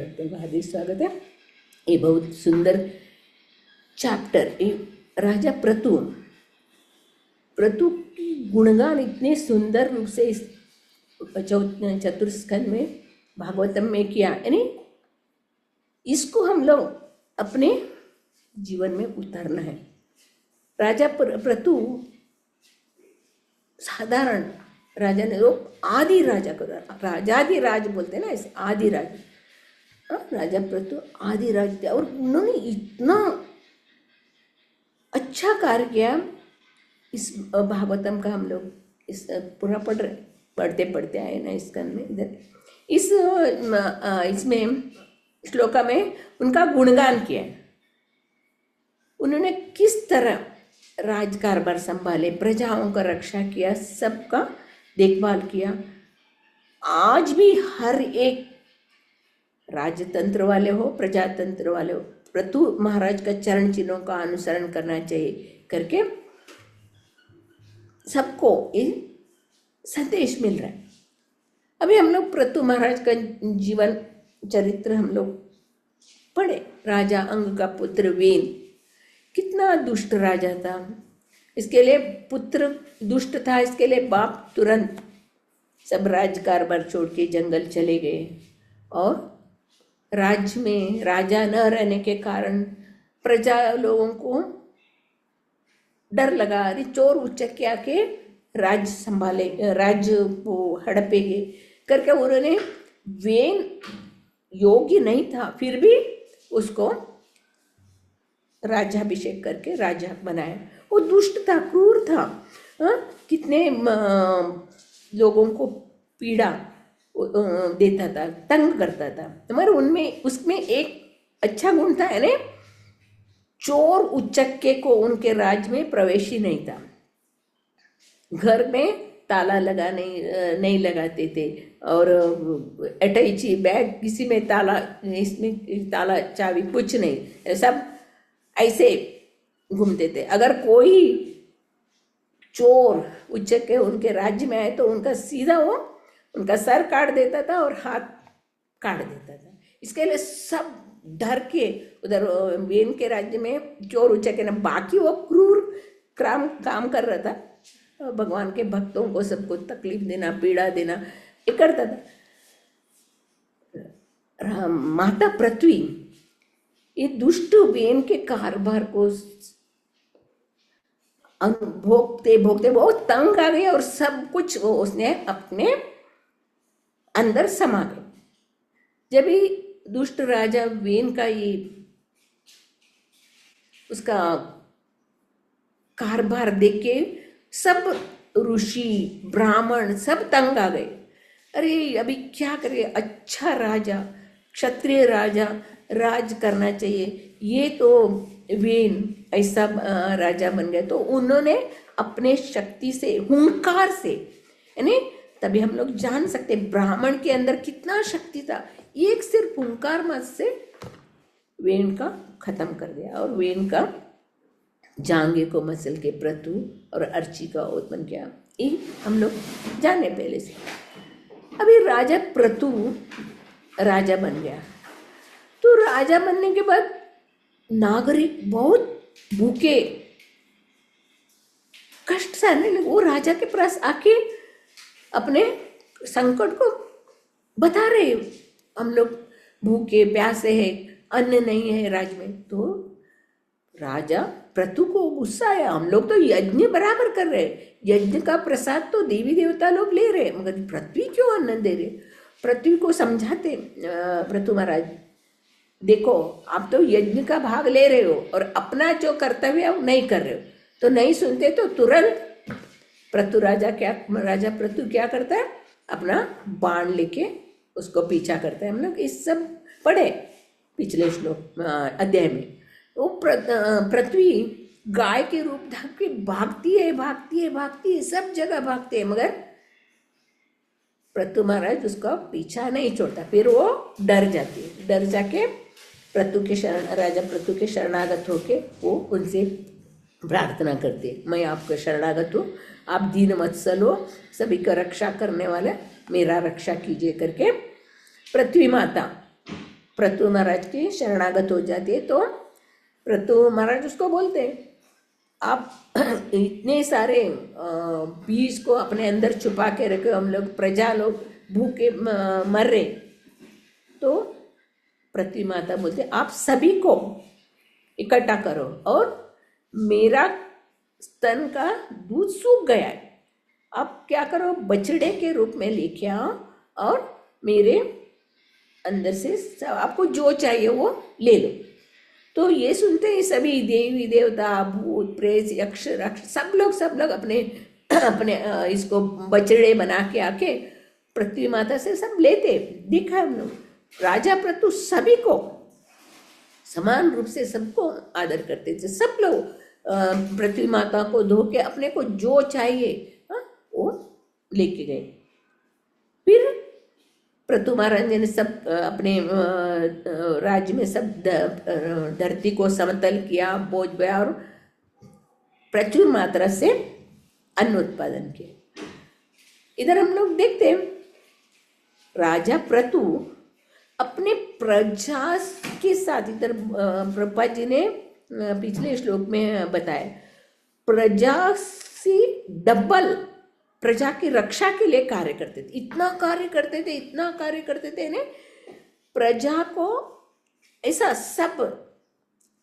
हार्दिक स्वागत है। ये बहुत सुंदर चैप्टर। राजा प्रतु की गुणगान इतने सुंदर रूप से इस चतुर्स्कंध में भागवतम में किया, यानी इसको हम लोग अपने जीवन में उतारना है। राजा प्रतु साधारण राजा ने, लोग आदि राजा को राजाधिराज बोलते हैं ना, इस आदि राज। राजा प्रतु आदि राज थे और उन्होंने इतना अच्छा कार्य किया। इस भागवतम का हम लोग इस पूरा पढ़ते आए ना इस स्कंद में। इधर इसमें श्लोका में उनका गुणगान किया। उन्होंने किस तरह राज कारभार संभाले, प्रजाओं का रक्षा किया, सबका देखभाल किया। आज भी हर एक राजतंत्र वाले हो, प्रजातंत्र वाले हो, प्रतु महाराज का चरण चिन्हों का अनुसरण करना चाहिए करके सबको ये संदेश मिल रहा है। अभी हम लोग प्रतु महाराज का जीवन चरित्र हम लोग पढ़े। राजा अंग का पुत्र वेन कितना दुष्ट राजा था। इसके लिए पुत्र दुष्ट था, इसके लिए बाप तुरंत सब राज कारभार छोड़ के जंगल चले गए और राज्य में राजा न रहने के कारण प्रजा लोगों को डर लगा। अरे चोर उचक्के आके राज्य संभाले, राज्य वो हड़पेगे करके उन्होंने, वेन योग्य नहीं था फिर भी उसको राज्याभिषेक करके राजा बनाया। वो दुष्ट था, क्रूर था, कितने लोगों को पीड़ा देता था, तंग करता था। मगर उसमें एक अच्छा गुण था, यानी चोर उचक्के को उनके राज्य में प्रवेश ही नहीं था। घर में ताला नहीं लगाते थे और अटैची बैग किसी में ताला, इसमें ताला चाबी कुछ नहीं, सब ऐसे घूमते थे। अगर कोई चोर उचक्के उनके राज्य में आए तो उनका सीधा वो उनका सर काट देता था और हाथ काट देता था। इसके लिए सब डर के उधर वेन के राज्य में चोर उचक्के ने, बाकी वो क्रूर काम कर रहा था, भगवान के भक्तों को सबको तकलीफ देना, पीड़ा देना, ये करता था। माता पृथ्वी ये दुष्ट वेन के कारभार को भोगते बहुत तंग आ गए और सब कुछ वो उसने अपने अंदर समा गए। जब ही दुष्ट राजा वेन का ये उसका कारभार देख के सब ऋषि ब्राह्मण सब तंग आ गए। अरे अभी क्या करे, अच्छा राजा, क्षत्रिय राजा राज करना चाहिए, ये तो वेन ऐसा राजा बन गया। तो उन्होंने अपने शक्ति से, हुंकार से, यानी तभी हम लोग जान सकते ब्राह्मण के अंदर कितना शक्ति था। एक सिर्फ हुंकार मत से वेन का खत्म कर दिया और वेन का जांगे को मसल के प्रतु और अर्ची का उत्पन्न किया। ये हम लोग जाने पहले से। अभी राजा प्रतु राजा बन गया, तो राजा बनने के बाद नागरिक बहुत भूखे कष्ट सहने लगे। वो राजा के पास आके अपने संकट को बता रहे, हम लोग भूखे प्यासे हैं, अन्न नहीं है राज्य में। तो राजा प्रतु को गुस्सा आया, हम लोग तो यज्ञ बराबर कर रहे, यज्ञ का प्रसाद तो देवी देवता लोग ले रहे, मगर पृथ्वी क्यों अन्न दे रहे। पृथ्वी को समझाते, प्रतु महाराज देखो आप तो यज्ञ का भाग ले रहे हो और अपना जो कर्तव्य है वो नहीं कर रहे हो। तो नहीं सुनते तो तुरंत राजा प्रतु क्या करता है, अपना बाण लेके उसको पीछा करता है। हम लोग इस सब पढ़े पिछले श्लोक अध्याय में। वो पृथ्वी गाय के रूप धारण के भागती है, सब जगह भागती है, मगर प्रतु महाराज उसका पीछा नहीं छोड़ता। फिर वो डर जाके राजा प्रतु के शरणागत होके वो उनसे प्रार्थना करते, मैं आपका शरणागत हूँ, आप दीन वत्सल हो, सभी का रक्षा करने वाला, मेरा रक्षा कीजिए करके पृथ्वी माता प्रतु महाराज की शरणागत हो जाती है, तो प्रतु महाराज उसको बोलते हैं, आप इतने सारे बीज को अपने अंदर छुपा के रखे, हम लोग प्रजा लोग भूखे मर रहे। तो पृथ्वी माता बोलते आप सभी को इकट्ठा करो, और मेरा स्तन का दूध सूख गया है, आप क्या करो, बछड़े के रूप में लेके आओ और मेरे अंदर से आपको जो चाहिए वो ले लो। तो ये सुनते ही सभी देवी देवता भूत प्रेत यक्ष राक्षस सब लोग अपने अपने इसको बछड़े बना के आके पृथ्वी माता से सब लेते। देखा हम लोग, राजा प्रतु सभी को समान रूप से सबको आदर करते थे। सब लोग पृथ्वी माता को धो के अपने को जो चाहिए वो लेके गए। फिर पृथु महाराज ने सब अपने राज्य में सब धरती को समतल किया, बोझ गया और प्रचुर मात्रा से अन्न उत्पादन किया। इधर हम लोग देखते हैं राजा प्रतु अपने प्रजा के साथ, इधर प्रभुपाद जी ने पिछले श्लोक में बताया, प्रजा से डबल प्रजा की रक्षा के लिए कार्य करते थे। इतना कार्य करते थे ने प्रजा को ऐसा सब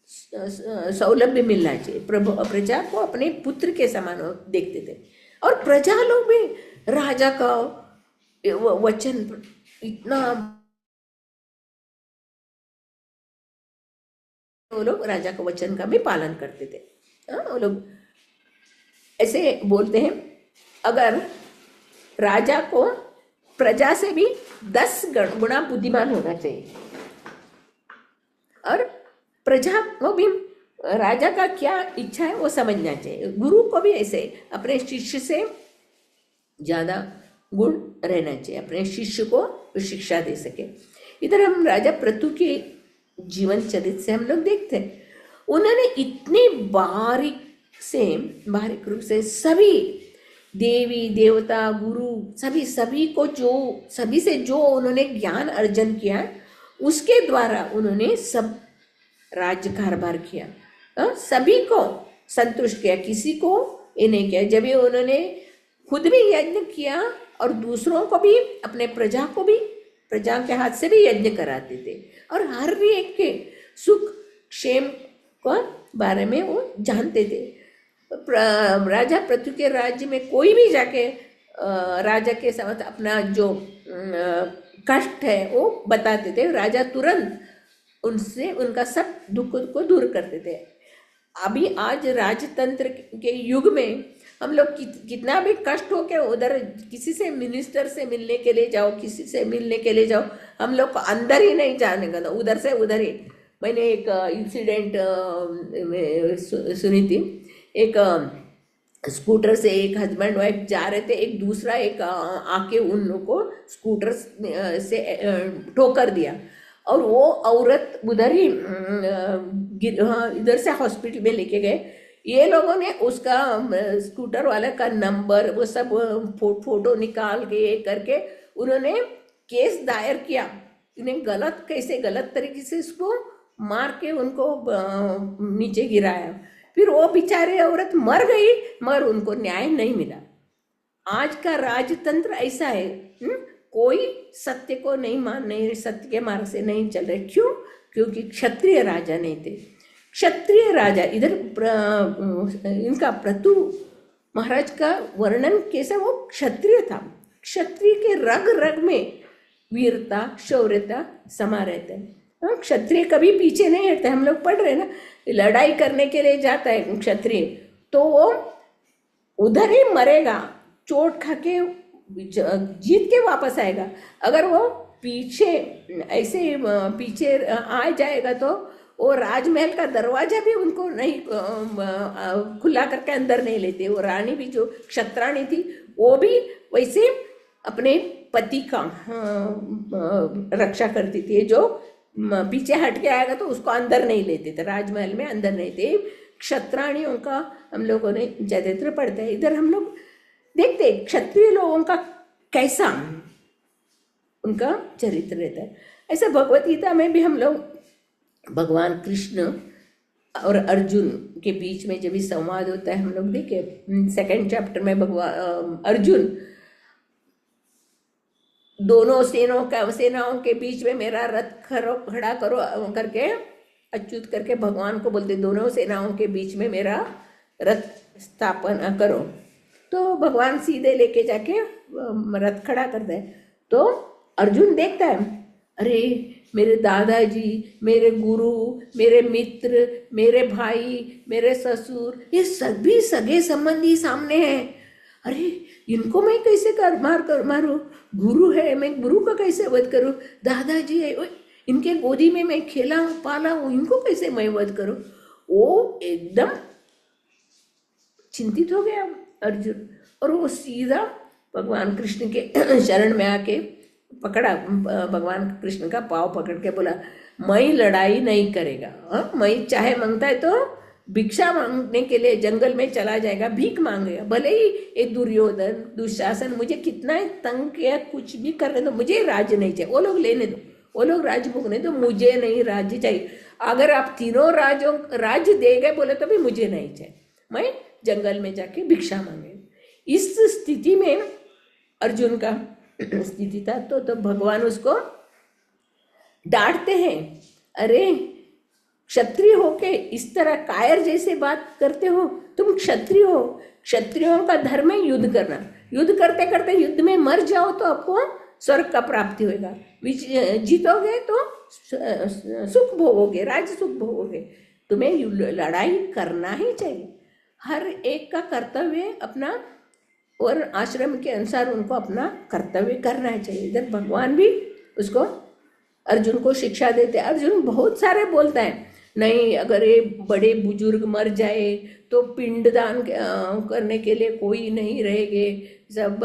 सौलभ्य मिलना चाहिए। प्रजा को अपने पुत्र के समान देखते थे, और प्रजा लोग भी राजा का वचन इतना, वो लोग राजा का वचन का भी पालन करते थे। वो लोग ऐसे बोलते हैं, अगर राजा को प्रजा से भी 10 गुना बुद्धिमान होना चाहिए, और प्रजा को भी राजा का क्या इच्छा है वो समझना चाहिए। गुरु को भी ऐसे अपने शिष्य से ज्यादा गुण रहना चाहिए, अपने शिष्य को शिक्षा दे सके। इधर हम राजा प्रतु के जीवन चरित्र से हम लोग देखते हैं, उन्होंने इतने बारीक रूप से सभी देवी देवता गुरु सभी से जो उन्होंने ज्ञान अर्जन किया, उसके द्वारा उन्होंने सब राज्य कारभार किया, सभी को संतुष्ट किया, किसी को ये नहीं किया। जब ये उन्होंने खुद भी यज्ञ किया और दूसरों को भी, अपने प्रजा को भी प्रजा के हाथ से भी यज्ञ कराते थे, और हर एक के सुख क्षेम को बारे में वो जानते थे। राजा पृथु के राज्य में कोई भी जाके राजा के साथ अपना जो कष्ट है वो बताते थे, राजा तुरंत उनसे उनका सब दुख को दूर करते थे। अभी आज राजतंत्र के युग में हम लोग कितना भी कष्ट हो के उधर किसी से मिनिस्टर से मिलने के लिए जाओ, किसी से मिलने के लिए जाओ, हम लोग को अंदर ही नहीं जाने का, उधर से उधर ही। मैंने एक इंसिडेंट सुनी थी, एक स्कूटर से एक हस्बैंड वाइफ जा रहे थे, एक दूसरा एक आके उन लोगों को स्कूटर से ठोकर दिया, और वो औरत उधर ही इधर से हॉस्पिटल में लेके गए। ये लोगों ने उसका स्कूटर वाले का नंबर वो सब फोटो निकाल के करके उन्होंने केस दायर किया। इन्हें गलत तरीके से इसको मार के उनको नीचे गिराया, फिर वो बेचारे औरत मर गई, मगर उनको न्याय नहीं मिला। आज का राजतंत्र ऐसा है, कोई सत्य को नहीं मानने, सत्य के मार्ग से नहीं चल रहे। क्यों? क्योंकि क्षत्रिय राजा नहीं थे। क्षत्रिय राजा इधर इनका पृथु महाराज का वर्णन कैसा, वो क्षत्रिय था। क्षत्रिय के रग रग में वीरता शौर्यता समा रहते हैं। क्षत्रिय कभी पीछे नहीं हटते। हम लोग पढ़ रहे ना, लड़ाई करने के लिए जाता है क्षत्रिय, तो वो उधर ही मरेगा, चोट खा के जीत के वापस आएगा। अगर वो पीछे आ जाएगा तो वो राजमहल का दरवाजा भी उनको नहीं खुला करके अंदर नहीं लेते। वो रानी भी जो क्षत्राणी थी वो भी वैसे अपने पति का रक्षा करती थी। जो पीछे हट के आएगा तो उसको अंदर नहीं लेते थे, राजमहल में अंदर नहीं थे। क्षत्राणियों का हम लोगों ने चरित्र पढ़ते हैं। इधर हम लोग देखते हैं क्षत्रिय लोगों का कैसा उनका चरित्र रहता है। ऐसा भगवत गीता में भी हम लोग भगवान कृष्ण और अर्जुन के बीच में जब भी संवाद होता है, हम लोग देखे 2nd चैप्टर में भगवान अर्जुन दोनों सेनाओं के बीच में मेरा रथ खड़ा करो करके अच्युत करके भगवान को बोलते, दोनों सेनाओं के बीच में मेरा रथ स्थापना करो। तो भगवान सीधे लेके जाके रथ खड़ा करते हैं। तो अर्जुन देखता है, अरे मेरे दादाजी, मेरे गुरु, मेरे मित्र, मेरे भाई, मेरे ससुर, ये सभी सगे संबंधी सामने हैं। अरे इनको मैं कैसे मारूं? गुरु है, मैं गुरु का कैसे वध करूं? दादाजी है, इनके गोदी में मैं खेला हूं, पाला हूं, इनको कैसे मैं वध करूं? वो एकदम चिंतित हो गया अर्जुन, और वो सीधा भगवान कृष्ण के शरण में आके पकड़ा, भगवान कृष्ण का पाँव पकड़ के बोला, मैं लड़ाई नहीं करेगा। मैं चाहे मांगता है तो भिक्षा मांगने के लिए जंगल में चला जाएगा, भीख मांगेगा। भले ही ये दुर्योधन, दुशासन मुझे कितना तंग किया, कुछ भी करने दो, मुझे राज्य नहीं चाहिए। वो लोग लेने दो, वो लोग राज भोगने दो, मुझे नहीं राज्य चाहिए। अगर आप तीनों राज्य दे गए बोले तो भी मुझे नहीं चाहिए, मैं जंगल में जाके भिक्षा मांगे। इस स्थिति में अर्जुन का स्थिति था। तो भगवान उसको डांटते हैं, अरे क्षत्रिय होके इस तरह कायर जैसे बात करते हो, तुम क्षत्रिय हो, क्षत्रियों का धर्म है युद्ध करना। युद्ध करते करते युद्ध में मर जाओ तो आपको स्वर्ग का प्राप्ति होगा, जीतोगे तो सुख भोगोगे, राज्य सुख भोगोगे। तुम्हें लड़ाई करना ही चाहिए। हर एक का कर्तव्य अपना, और आश्रम के अनुसार उनको अपना कर्तव्य करना चाहिए। इधर भगवान भी उसको अर्जुन को शिक्षा देते। अर्जुन बहुत सारे बोलता है, नहीं अगर ये बड़े बुजुर्ग मर जाए तो पिंडदान करने के लिए कोई नहीं रहेंगे, सब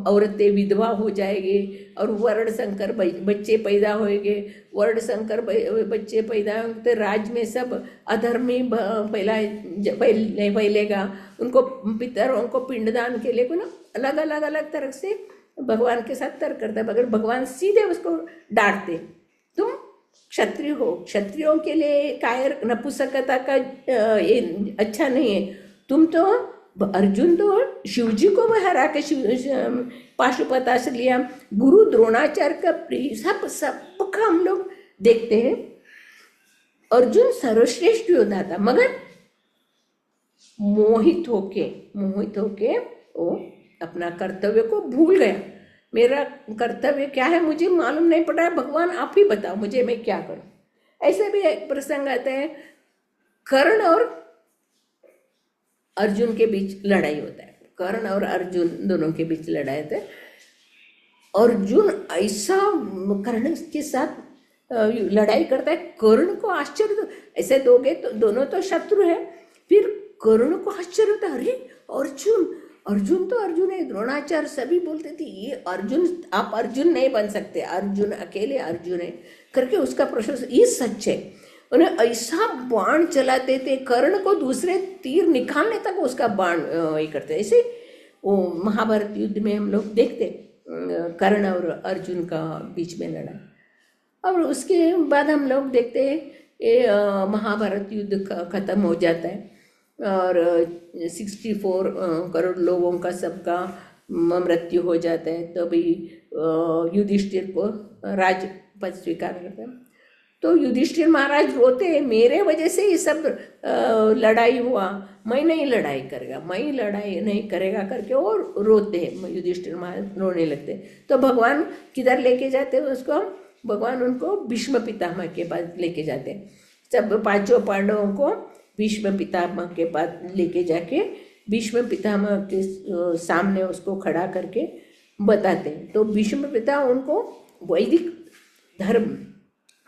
औरतें विधवा हो जाएंगे, और वर्ण संकर बच्चे पैदा होएंगे, वर्ण संकर बच्चे पैदा होते राज्य में सब अधर्मी फैलेगा। उनको पितरों को पिंडदान के लिए को ना अलग तरह से भगवान के साथ तर्क करता है, मगर भगवान सीधे उसको डांटते, तुम क्षत्रिय हो, क्षत्रियों के लिए कायर नपुंसकता का ये अच्छा नहीं है। तुम तो अर्जुन तो शिवजी को हरा के पाशुपतास्त्र लिया, गुरु द्रोणाचार्य का प्रिय, सबका हम लोग देखते हैं। अर्जुन सर्वश्रेष्ठ योद्धा था, मगर मोहित होके वो अपना कर्तव्य को भूल गया। मेरा कर्तव्य क्या है मुझे मालूम नहीं पड़ा, भगवान आप ही बताओ मुझे, मैं क्या करूं। ऐसे भी एक प्रसंग आता है, कर्ण और अर्जुन के बीच लड़ाई होता है। कर्ण और अर्जुन दोनों के बीच लड़ाई होता है। अर्जुन ऐसा कर्ण के साथ लड़ाई करता है, कर्ण को आश्चर्य, ऐसे दोनों तो शत्रु है, फिर कर्ण को आश्चर्य होता है, अरे अर्जुन तो अर्जुन है। द्रोणाचार्य सभी बोलते थे ये अर्जुन, आप अर्जुन नहीं बन सकते, अर्जुन अकेले अर्जुन है करके उसका प्रशंसा, ये सच है। उन्हें ऐसा बाण चलाते थे, कर्ण को दूसरे तीर निकालने तक उसका बाण ये करते। ऐसे वो महाभारत युद्ध में हम लोग देखते कर्ण और अर्जुन का बीच में लड़ा। और उसके बाद हम लोग देखते हैं ये महाभारत युद्ध खत्म हो जाता है, और 64 करोड़ लोगों का सबका मृत्यु हो जाता है। तभी युधिष्ठिर को राज पद स्वीकार करते हैं। तो युधिष्ठिर महाराज रोते हैं, मेरे वजह से ये सब लड़ाई हुआ, मैं नहीं लड़ाई करेगा करके, और रोते हैं। युधिष्ठिर महाराज रोने लगते। तो भगवान किधर लेके जाते हैं उसको? भगवान उनको भीष्म पितामह के पास लेके जाते हैं। सब 5 पांडवों को भीष्म पितामह के पास लेके जाके भीष्म पितामह के सामने उसको खड़ा करके बताते हैं। तो भीष्म पितामह उनको वैदिक धर्म,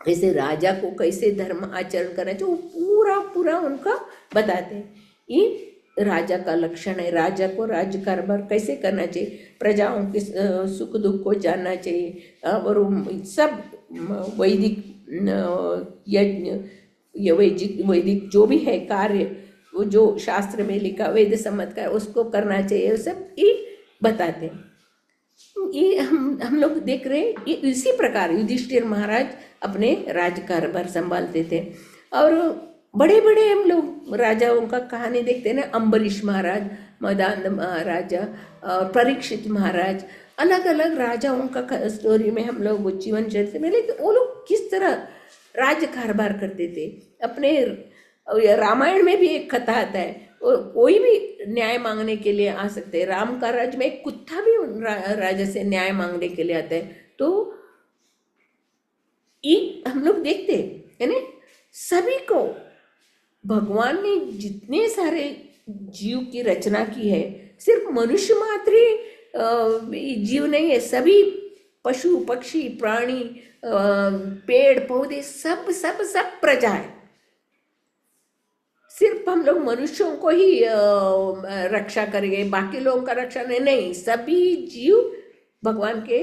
कैसे राजा को कैसे धर्म आचरण करना चाहिए, वो पूरा उनका बताते हैं। ये राजा का लक्षण है, राजा को राज्य कारभार कैसे करना चाहिए, प्रजाओं के सुख दुख को जानना चाहिए, और सब वैदिक यज्ञ, वैदिक जो भी है कार्य, वो जो शास्त्र में लिखा वेद सम्मत का है उसको करना चाहिए, वो सब ये बताते हैं। ये हम लोग देख रहे हैं, ये इसी प्रकार युधिष्ठिर महाराज अपने राज्यकारभार संभालते थे। और बड़े बड़े हम लोग राजाओं का कहानी देखते हैं ना, अम्बरीश महाराज, मदान महाराजा और परीक्षित महाराज, अलग अलग राजाओं का स्टोरी में हम लोग वो जीवन चरित्र में, लेकिन वो लोग किस तरह राज्य कारभार करते थे अपने। रामायण में भी एक कथा आता है, कोई भी न्याय मांगने के लिए आ सकते हैं। राम का राज्य में एक कुत्ता भी राजा से न्याय मांगने के लिए आता है। तो ये हम लोग देखते हैं, है ना, सभी को भगवान ने जितने सारे जीव की रचना की है, सिर्फ मनुष्य मात्र ही जीव नहीं है, सभी पशु पक्षी प्राणी पेड़ पौधे सब सब सब प्रजा है। सिर्फ हम लोग मनुष्यों को ही रक्षा करेंगे, बाकी लोगों का रक्षा नहीं, सभी जीव भगवान के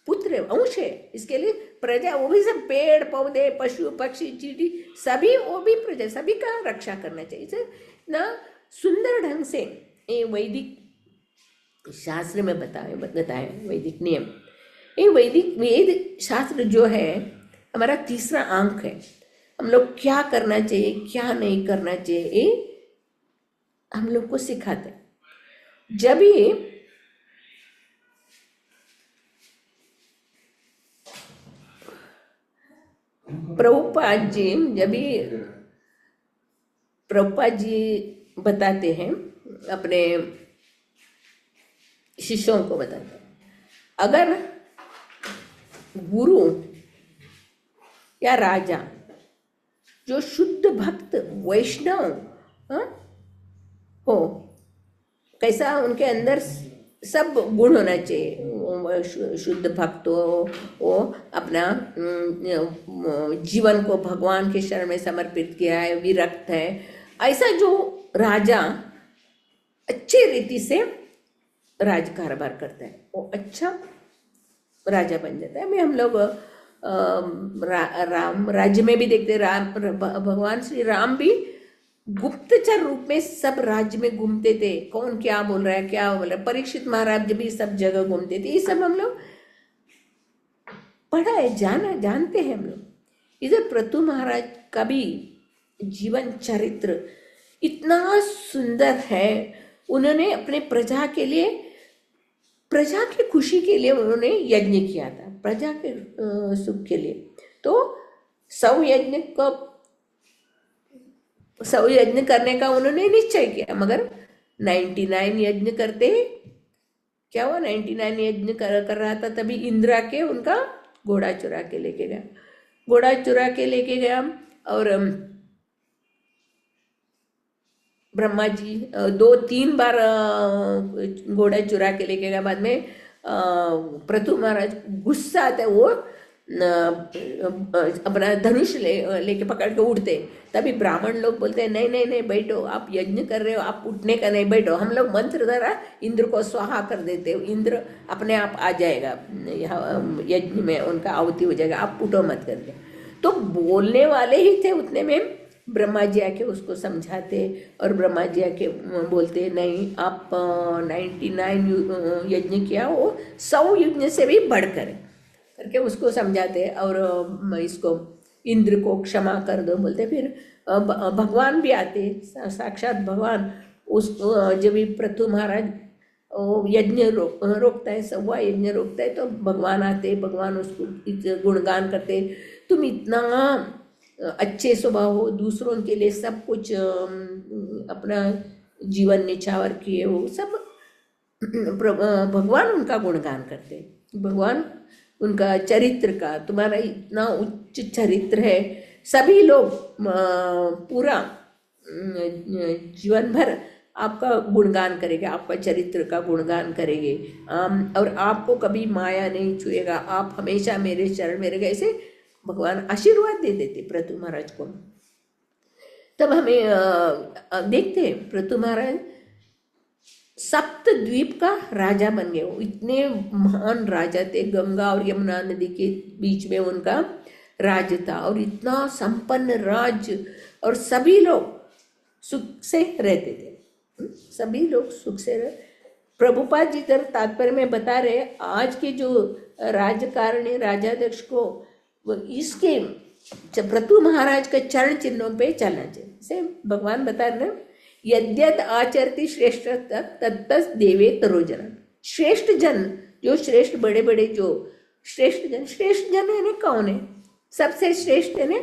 पुत्र अंश है। इसके लिए प्रजा, वो भी सब पेड़ पौधे पशु पक्षी चींटी सभी, वो भी प्रजा, सभी का रक्षा करना चाहिए। इसे ना सुंदर ढंग से ये वैदिक शास्त्र में बताया वैदिक नियम। ये वैदिक वेद शास्त्र जो है हमारा तीसरा अंक है। हम लोग क्या करना चाहिए क्या नहीं करना चाहिए हम लोग को सिखाते हैं। जब ये प्रभुपाद जी बताते हैं, अपने शिष्यों को बताते हैं, अगर गुरु या राजा जो शुद्ध भक्त वैष्णव हो, कैसा उनके अंदर सब गुण होना चाहिए, शुद्ध भक्त हो, वो अपना जीवन को भगवान के शरण में समर्पित किया है, विरक्त है, ऐसा जो राजा अच्छे रीति से राज कारभार करता है वो अच्छा राजा बन जाता है। हम लोग राम राज्य में भी देखते, भगवान श्री राम भी गुप्तचर रूप में सब राज्य में घूमते थे, कौन क्या बोल रहा है क्या बोल रहा है। परीक्षित महाराज भी सब जगह घूमते थे। ये सब हम लोग पढ़ा है, जानते हैं हम लोग। इधर प्रतु महाराज का भी जीवन चरित्र इतना सुंदर है। उन्होंने अपने प्रजा के लिए, प्रजा की खुशी के लिए उन्होंने यज्ञ किया था, प्रजा के सुख के लिए। तो सौ यज्ञ करने का उन्होंने निश्चय किया, मगर 99 यज्ञ करते क्या हुआ, 99 यज्ञ कर रहा था, तभी इंद्र के उनका घोड़ा चुरा के लेके गया। और ब्रह्मा जी 2-3 बार घोड़ा चुरा के लेके गया। बाद में प्रतु महाराज गुस्सा आता है, वो अपना धनुष लेके पकड़ के उठते। तभी ब्राह्मण लोग बोलते हैं नहीं नहीं नहीं बैठो, आप यज्ञ कर रहे हो, आप उठने का नहीं, बैठो। हम लोग मंत्र द्वारा इंद्र को स्वाहा कर देते हो, इंद्र अपने आप आ जाएगा यज्ञ में, उनका आहुति हो जाएगा, आप उठो मत करके। तो बोलने वाले ही थे, उतने में ब्रह्मा जी आके उसको समझाते, और ब्रह्मा जी आके बोलते नहीं, आप 99 यज्ञ किया, वो 100 यज्ञ से भी बढ़कर करके उसको समझाते, और इसको इंद्र को क्षमा कर दो बोलते। फिर भगवान भी आते, साक्षात भगवान। उसको जब भी प्रतु महाराज यज्ञ रोकता है, 100 यज्ञ रोकता है, तो भगवान आते, भगवान उसको गुणगान करते, तुम इतना अच्छे स्वभाव हो, दूसरों के लिए सब कुछ अपना जीवन निछावर किए हो, सब भगवान उनका गुणगान करते। भगवान उनका चरित्र का, तुम्हारा इतना उच्च चरित्र है, सभी लोग पूरा जीवन भर आपका गुणगान करेंगे, आपका चरित्र का गुणगान करेंगे, और आपको कभी माया नहीं छुएगा, आप हमेशा मेरे चरण में रहेंगे। ऐसे भगवान आशीर्वाद दे देते प्रतु महाराज को। तब हमें देखते हैं प्रतु महाराज सप्तद्वीप का राजा बन गए। वो इतने महान राजा थे, गंगा और यमुना नदी के बीच में उनका राज्य था, और इतना संपन्न राज्य, और सभी लोग सुख से रहते थे, सभी लोग सुख से प्रभुपाद जी इधर तात्पर्य में बता रहे, आज के जो राजकारणी राजाध्यक्ष को इसके प्रतु महाराज के चरण चिन्हों पे चलना चाहिए। जैसे भगवान बता रहे हैं, यद्यत आचरती श्रेष्ठ तत्तस देवे तरोजन। श्रेष्ठ जन, जो श्रेष्ठ बड़े बड़े जो श्रेष्ठ जन है कौन है? सबसे श्रेष्ठ है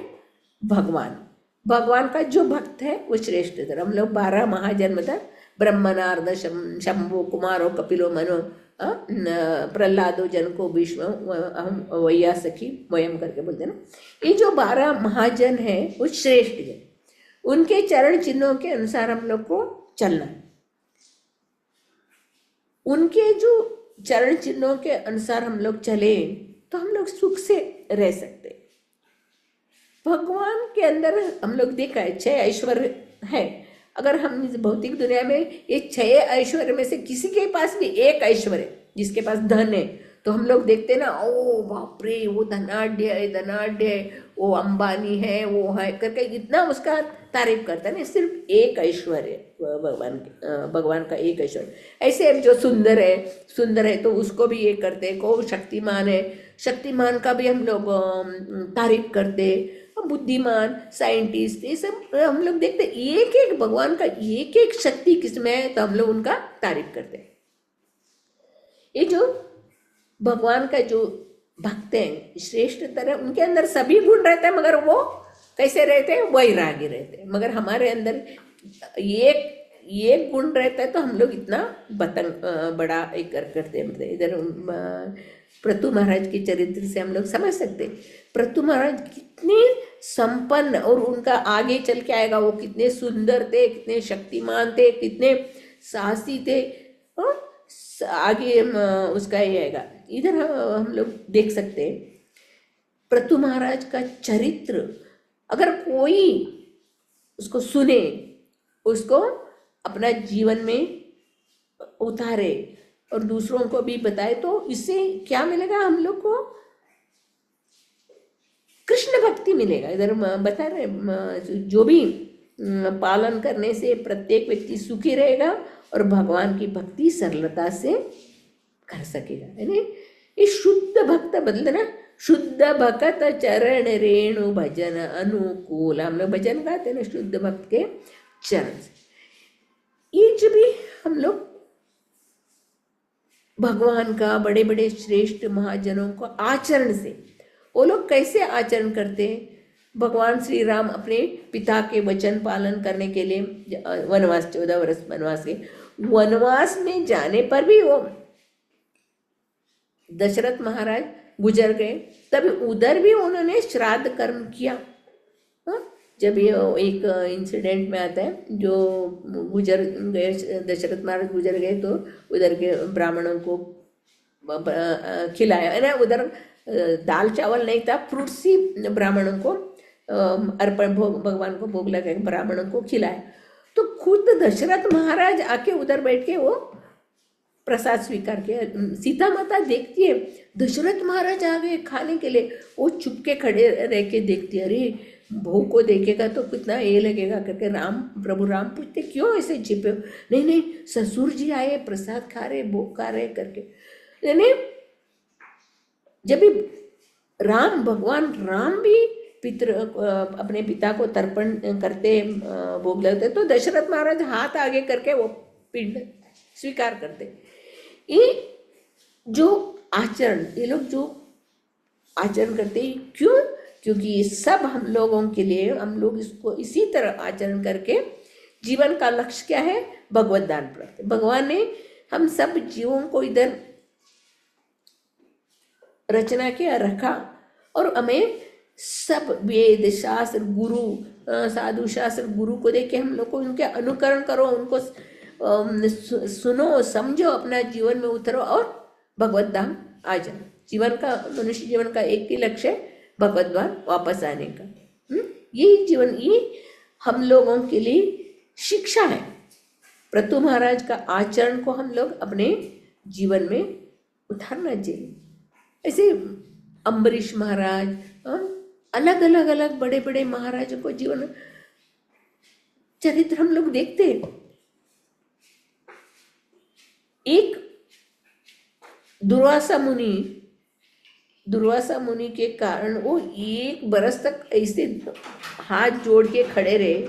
भगवान। भगवान का जो भक्त है वो श्रेष्ठ है। हम लोग 12 महाजन मतलब ब्रह्म नारद शंभु कुमारो कपिलो मनो प्रहलादो जनको भीष्म हम वैया सखी वयम करके बोलते हैं ना। ये जो 12 महाजन है वो श्रेष्ठ जन, उनके चरण चिन्हों के अनुसार हम लोग को चलना है। उनके जो चरण चिन्हों के अनुसार हम लोग चले तो हम लोग सुख से रह सकते। भगवान के अंदर हम लोग देखा है 6 ऐश्वर्य है। अगर हम भौतिक दुनिया में ये 6 ऐश्वर्य में से किसी के पास भी एक ऐश्वर्य, जिसके पास धन है, तो हम लोग देखते ना, ओ बाप रे वो धनाढ़ है, वो अंबानी है, वो है करके इतना उसका तारीफ करता है ना। सिर्फ एक ऐश्वर्य भगवान का एक ऐश्वर्य। ऐसे जो सुंदर है तो उसको भी ये करते, को शक्तिमान है, शक्तिमान का भी हम लोग तारीफ करते, बुद्धिमान साइंटिस्ट, ये सब हम लोग देखते। एक एक भगवान का एक एक शक्ति किसमें है तो हम लोग उनका तारीफ करते हैं। ये जो भगवान का जो भक्त हैं श्रेष्ठ तरह, उनके अंदर सभी गुण रहते हैं, मगर वो कैसे रहते हैं? वैरागी रहते हैं। मगर हमारे अंदर एक गुण रहता है तो हम लोग इतना बड़ा एक करते हैं। इधर प्रतु महाराज के चरित्र से हम लोग समझ सकते हैं प्रतु महाराज कितने संपन्न, और उनका आगे चल के आएगा वो कितने सुंदर थे, कितने शक्तिमान थे, कितने साहसी थे। आगे उसका ये आएगा। इधर हम लोग देख सकते हैं प्रतु महाराज का चरित्र, अगर कोई उसको सुने, उसको अपना जीवन में उतारे और दूसरों को भी बताए, तो इससे क्या मिलेगा? हम लोग को कृष्ण भक्ति मिलेगा। इधर बता रहे जो भी पालन करने से प्रत्येक व्यक्ति सुखी रहेगा और भगवान की भक्ति सरलता से कर सकेगा, है ना। ये शुद्ध भक्त बदलते ना, शुद्ध भक्त चरण रेणु भजन अनुकूल। हम लोग भजन गाते ना शुद्ध भक्त के चरण से। ये जब भी हम लोग भगवान का, बड़े बड़े श्रेष्ठ महाजनों को आचरण से, वो लोग कैसे आचरण करते हैं? भगवान श्री राम अपने पिता के वचन पालन करने के लिए वनवास 14 वर्ष वनवास में जाने पर भी वो दशरथ महाराज गुजर गए, तभी उधर भी उन्होंने श्राद्ध कर्म किया। जब ये एक इंसिडेंट में आता है, जो गुजर गए दशरथ महाराज गुजर गए तो उधर के ब्राह्मणों को खिलाया, है ना। उधर दाल चावल नहीं था, फ्रूट्स ही ब्राह्मणों को अर्पण भगवान को भोग लगा ब्राह्मणों को खिलाया। तो खुद दशरथ महाराज आके उधर बैठ के वो प्रसाद स्वीकार किया। सीता माता देखती है दशरथ महाराज आ गए खाने के लिए, वो चुपके खड़े रह के देखती है, अरे बहू को देखेगा तो कितना ये लगेगा करके प्रभु राम पूछते क्यों ऐसे छिपे हो? नहीं ससुर जी आए, प्रसाद खा रहे, भोग खा रहे करके। यानी जब भी भगवान राम भी अपने पिता को तर्पण करते, भोग लगते, तो दशरथ महाराज हाथ आगे करके वो पिंड स्वीकार करते। ये जो आचरण, ये लोग जो आचरण करते हैं, क्यों? क्योंकि ये सब हम लोगों के लिए, हम लोग इसको इसी तरह आचरण करके जीवन का लक्ष्य क्या है? भगवत दान प्राप्त। भगवान ने हम सब जीवों को इधर रचना किया, रखा, और हमें सब वेद शास्त्र गुरु साधु शास्त्र गुरु को देख के हम लोग को उनके अनुकरण करो, उनको सुनो, समझो, अपना जीवन में उतरो और भगवत धाम आ जाओ। जीवन का, मनुष्य जीवन का एक ही लक्ष्य है, भगवत धाम वापस आने का। यही जीवन, ये हम लोगों के लिए शिक्षा है। प्रतु महाराज का आचरण को हम लोग अपने जीवन में उतारना चाहिए। ऐसे अम्बरीश महाराज, अलग अलग बड़े बड़े महाराजों को जीवन चरित्र हम लोग देखते हैं। एक दुर्वासा मुनि के कारण वो 1 बरस तक ऐसे हाथ जोड़ के खड़े रहे।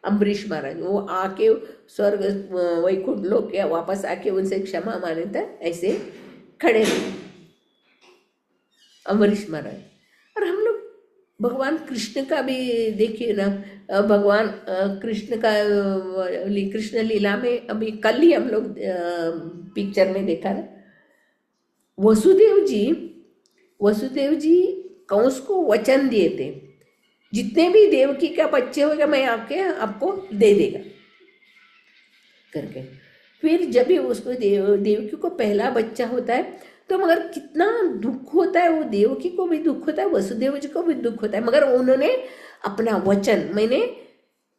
अम्बरीश महाराज वो आके स्वर्ग वैकुंठ लोक के वापस आके उनसे क्षमा मांगने तक ऐसे खड़े रहे अम्बरीश महाराज। और हम लोग भगवान कृष्ण का भी देखिए ना, भगवान कृष्ण का कृष्ण लीला में अभी कल ही हम लोग पिक्चर में देखा ना, वसुदेव जी कंस को वचन दिए थे, जितने भी देवकी का बच्चे होगा मैं आपको दे देगा करके। फिर जब भी उसको देवकी को पहला बच्चा होता है तो मगर कितना दुख होता है, वो देवकी को भी दुख होता है, वसुदेव जी को भी दुख होता है, मगर उन्होंने अपना वचन, मैंने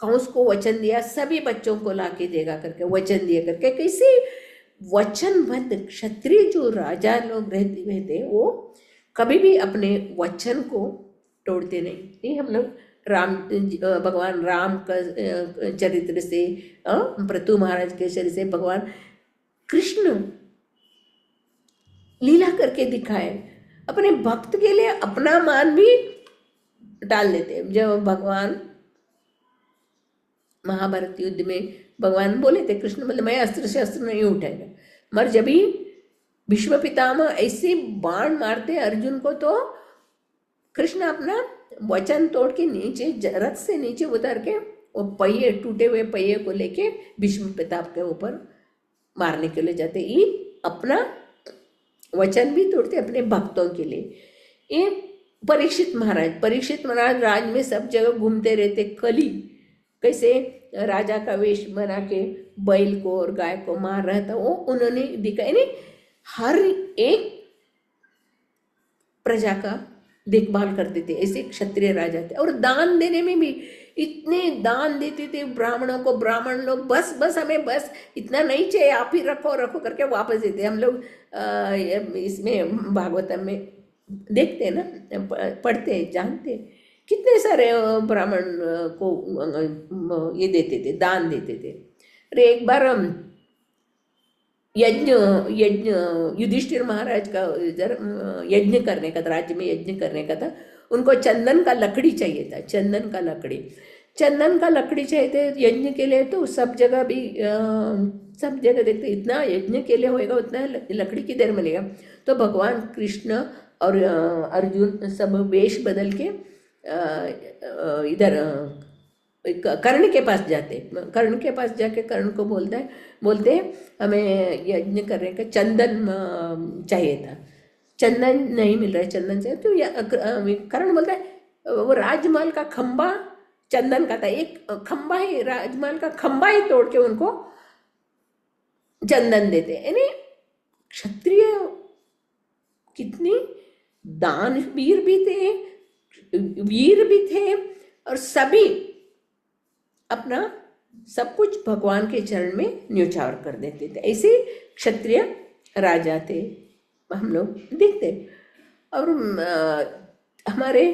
कंस को वचन दिया सभी बच्चों को लाके देगा करके वचन दिया करके। कैसे वचनबद्ध क्षत्रिय जो राजा लोग रहते वो कभी भी अपने वचन को तोड़ते नहीं। हम लोग भगवान राम का चरित्र से, पृथु महाराज के चरित्र से भगवान कृष्ण लीला करके दिखाए, अपने भक्त के लिए अपना मान भी डाल देते। जब भगवान महाभारत युद्ध में भगवान बोले थे, कृष्ण बोले मैं अस्त्र शस्त्र नहीं उठाएगा, मगर जब भी भीष्म पितामह ऐसे बाण मारते अर्जुन को तो कृष्ण अपना वचन तोड़ के नीचे रथ से नीचे उतर के वो पहिए, टूटे हुए पहिए को लेके भीष्म पितामह के ऊपर मारने के लिए जाते। ये अपना वचन भी तोड़ते अपने भक्तों के लिए। ये परीक्षित महाराज राज में सब जगह घूमते रहते। कली कैसे राजा का वेश बना के बैल को और गाय को मार रहा था, वो उन्होंने दिखाई नहीं, हर एक प्रजा का देखभाल करते थे, ऐसे क्षत्रिय राजा थे। और दान देने में भी इतने दान देते थे ब्राह्मणों को, ब्राह्मण लोग बस हमें बस इतना नहीं चाहिए, आप ही रखो करके वापस देते। हम लोग इसमें भागवतम में देखते हैं ना, पढ़ते हैं, जानते हैं कितने सारे ब्राह्मण को ये देते थे, दान देते थे। अरे एक बार यज्ञ युधिष्ठिर महाराज का यज्ञ करने का था, राज्य में यज्ञ करने का था, उनको चंदन का लकड़ी चाहिए था, चंदन का लकड़ी चाहिए थे यज्ञ के लिए। तो सब जगह देखते इतना यज्ञ के लिए होएगा उतना लकड़ी किधर मिलेगा। तो भगवान कृष्ण और अर्जुन सब वेश बदल के इधर कर्ण के पास जाते, कर्ण के पास जाके कर्ण को बोलते हमें यज्ञ करने का चंदन चाहिए था, चंदन नहीं मिल रहा है, चंदन चाहिए। तो कर्ण बोलता है वो राजमहल का खंबा चंदन का था, एक खंबा ही, राजमहल का खंबा ही तोड़ के उनको चंदन देते। यानी क्षत्रिय कितनी दानवीर भी थे और सभी अपना सब कुछ भगवान के चरण में न्योछावर कर देते थे। ऐसे क्षत्रिय राजा थे, हम लोग देखते। और हमारे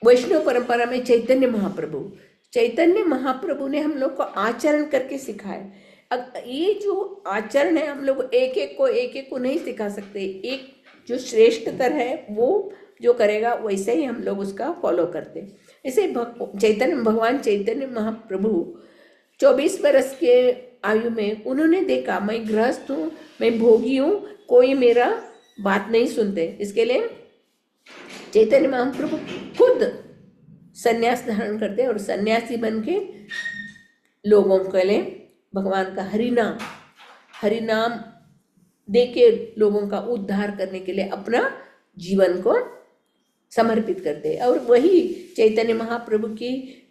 वैष्णव परंपरा में चैतन्य महाप्रभु ने हम लोग को आचरण करके सिखाया। अब ये जो आचरण है हम लोग एक एक को नहीं सिखा सकते, एक जो श्रेष्ठतर है वो जो करेगा वैसे ही हम लोग उसका फॉलो करते। ऐसे भगवान चैतन्य महाप्रभु 24 बरस के आयु में उन्होंने देखा मैं गृहस्थ हूँ, मैं भोगी हूँ, कोई मेरा बात नहीं सुनते। इसके लिए चैतन्य महाप्रभु खुद सन्यास धारण करते और सन्यासी बन के लोगों के लिए भगवान का हरिनाम दे के लोगों का उद्धार करने के लिए अपना जीवन को समर्पित करते। और वही चैतन्य महाप्रभु की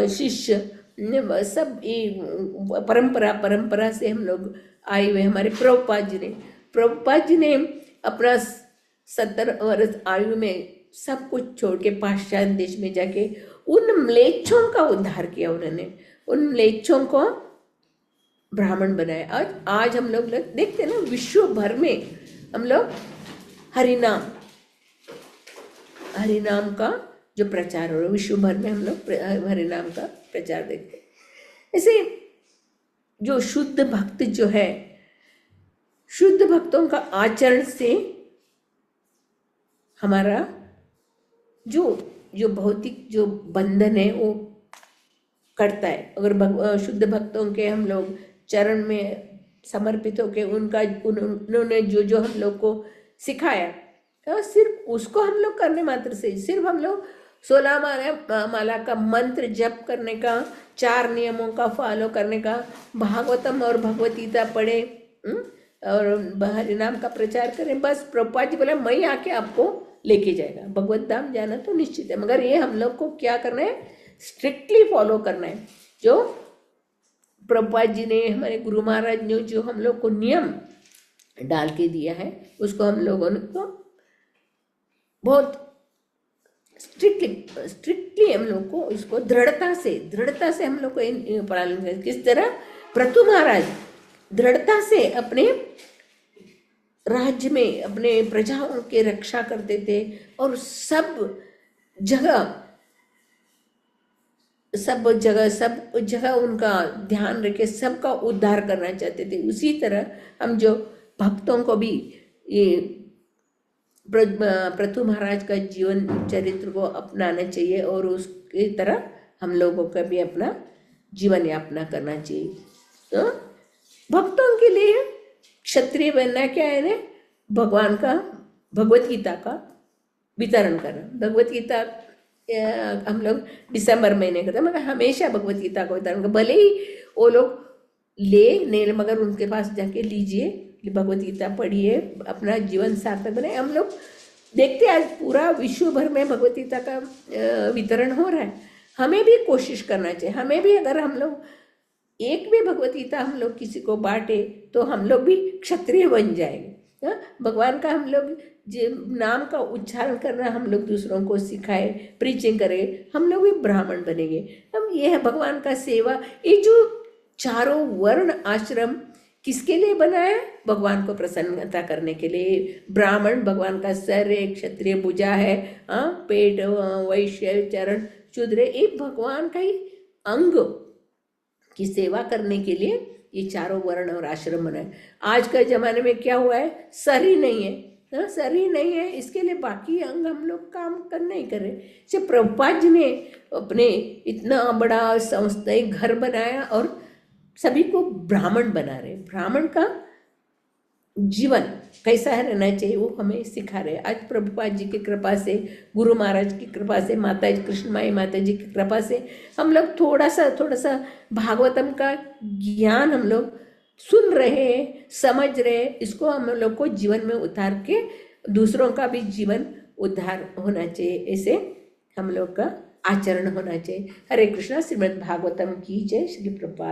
शिष्य सब परंपरा से हम लोग आए हुए। हमारे प्रभुपाद जी ने अपना 70 वर्ष आयु में सब कुछ छोड़ के पाश्चात्य देश में जाके उन म्लेच्छों का उद्धार किया। उन्होंने उन म्लेच्छों को ब्राह्मण बनाया। आज हम लोग देखते हैं ना, विश्व भर में हम लोग हरिनाम का जो प्रचार हो रहा है, विश्व भर में हम लोग हरिनाम का प्रचार देखते हैं। ऐसे जो शुद्ध भक्त जो है शुद्ध भक्तों का आचरण से हमारा जो जो भौतिक जो बंधन है वो कटता है। अगर शुद्ध भक्तों के हम लोग चरण में समर्पित होके उन्होंने जो जो हम लोग को सिखाया, तो सिर्फ उसको हम लोग करने मात्र से, सिर्फ हम लोग 16 माला का मंत्र जप करने का, 4 नियमों का फॉलो करने का, भागवतम और भगवत गीता पढ़े और हरि नाम का प्रचार करें, बस प्रभुपाद जी बोले मैं आके आपको लेके जाएगा, भगवत धाम जाना तो निश्चित है। मगर ये हम लोग को क्या करना है, स्ट्रिक्टली फॉलो करना है। जो प्रभुपाद जी ने, हमारे गुरु महाराज ने जो हम लोग को नियम डाल के दिया है, उसको हम लोगों को बहुत स्ट्रिक्टली हम लोग को इसको दृढ़ता से हम लोग को पालन करें। किस तरह प्रतु महाराज दृढ़ता से अपने राज्य में अपने प्रजाओं के रक्षा करते थे और सब जगह उनका ध्यान रखे, सबका उद्धार करना चाहते थे। उसी तरह हम जो भक्तों को भी ये प्रतु महाराज का जीवन चरित्र को अपनाना चाहिए और उसकी तरह हम लोगों का भी अपना जीवन यापना करना चाहिए। तो भक्तों के लिए क्षत्रिय बनना क्या है ना, भगवान का भगवत गीता का वितरण करना। भगवत गीता हम लोग दिसंबर महीने करते हैं, मगर हमेशा भगवत गीता का वितरण कर, भले ही वो लोग ले मगर उनके पास जाके लीजिए, भगवत गीता पढ़िए, अपना जीवन सार्थक बनाए। हम लोग देखते हैं आज पूरा विश्व भर में भगवत गीता का वितरण हो रहा है। हमें भी कोशिश करना चाहिए, हमें भी अगर हम लोग एक भी भगवत गीता हम लोग किसी को बांटे तो हम लोग भी क्षत्रिय बन जाएंगे। भगवान का हम लोग नाम का उच्चारण करना हम लोग दूसरों को सिखाए, प्रीचिंग करें, हम लोग भी ब्राह्मण बनेंगे। हम ये है भगवान का सेवा। ये जो चारों वर्ण आश्रम किसके लिए बनाया? भगवान को प्रसन्नता करने के लिए। ब्राह्मण भगवान का सर है, क्षत्रिय भुजा है, पेट, वैश्य चरण, शूद्र, ये भगवान का ही अंग की सेवा करने के लिए ये चारों वर्ण और आश्रम बनाए। आज के जमाने में क्या हुआ है, सर ही नहीं है, सर ही नहीं है, इसके लिए बाकी अंग हम लोग काम करना ही कर रहे। जब प्रभुपाद जी ने अपने इतना बड़ा संस्था घर बनाया और सभी को ब्राह्मण बना रहे। ब्राह्मण का जीवन कैसा है रहना चाहिए वो हमें सिखा रहे। आज प्रभुपाद जी की कृपा से, गुरु महाराज की कृपा से, माता जी कृष्णमाई माता जी की कृपा से हम लोग थोड़ा सा भागवतम का ज्ञान हम लोग सुन रहे, समझ रहे। इसको हम लोग को जीवन में उतार के दूसरों का भी जीवन उद्धार होना चाहिए, ऐसे हम लोग का आचरण होना चाहिए। हरे कृष्णा। श्रीमद् भागवतम की जय। श्री प्रभुपाद।